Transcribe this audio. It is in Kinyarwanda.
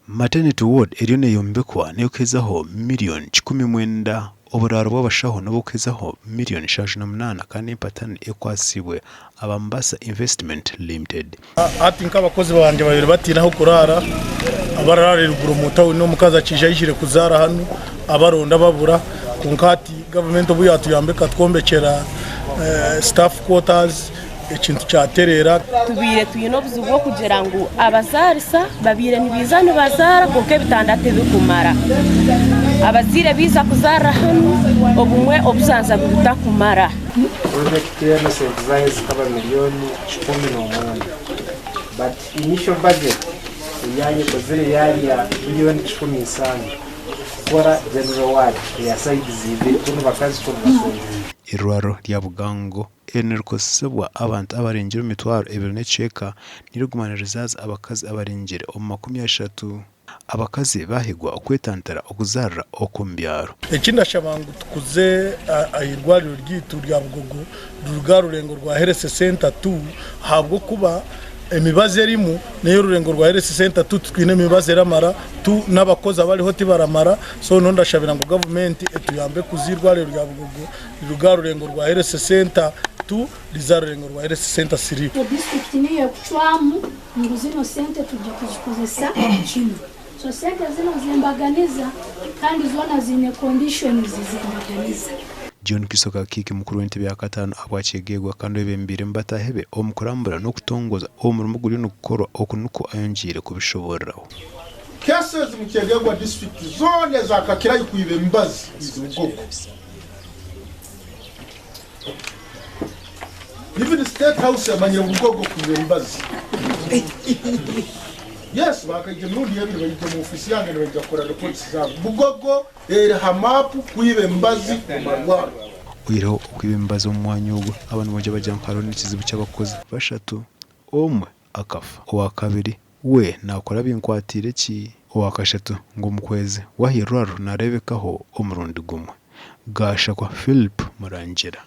Maternity ward eriyo neyombekwa neyokezaho miliyoni 19 oburaro bw'abashaho n'obukezaho miliyoni 38 kandi impatani ekwasibwe abambasa investment limited. Ati nk'abakozi banje babiri batinaho kurara abararira ruguru mutawe no mukaza cije yishire kuzara hano abaronda babura kunkati government obu yatuyambeka twombekera staff quarters ikintu cyaterera tubire tuyino buzubwo kugira ngo abazarisa babire nibizane bazara kuko bitandate bikumara abazire biza kuzara hano obumwe obuzanza bitakumara project ya services kaba miliyoni 18 but initial budget yanye kozere yali ya miliyoni 15 kora general ward ya side zibe kuno bakazi kuno basonje irwaro rya Bugango enerukosebwa abantu abarengera mitwaro 2 nirigumanirizaza abakazi abarengere 30 abakazi bahigwa okwetantara okuzarra okumbyaro ekindi ashabangu tukuze ayirwariro ryitu rya Bugogo rugarurengo rwa Health Center 2 habwo kuba emibaze erimu neyo rurengo rwa Health Center 2 twine emibaze ramara tu n'abakozi abariho tibaramara so no ndashabira ngo Gavumenti etuyambe kuzirwariro rya Bugogo rugarurengo rwa Health Center 2 rizarurengo rwa Health Center 3 district niyo kuchwamu nguzino center tujya kuzikozesa kino so center zino zimbaganiza kandi zona zine conditions zimbaganiza John Kisoka kiki mukuru w'intebe ya katano Agacencwire kandi bembire mbatahebe omukurambura no kutongoza omurimo guri no gukora okunuko ayongire kubishoboraho cases mu Kyegegwa district zone zakakira yukuibe mbazi Bugogo even the state house amanye Bugogo kuibe mbazi yes bakaje muri yabiri bayite mu ofisi yange n'abakora report za Bugogo hamapu kuibe mbazi kumarwa uyireho kwibe mbazi umwanya ugo abantu bonje bajya nkaro n'ikizibu cy'abakozi bashatu omwe akafa owa kabiri we nakora binkwatire ki owa kashatu ngo mukweze wahirwaro narebekaho umurundi gumwe gasha kwa Philip Murangira.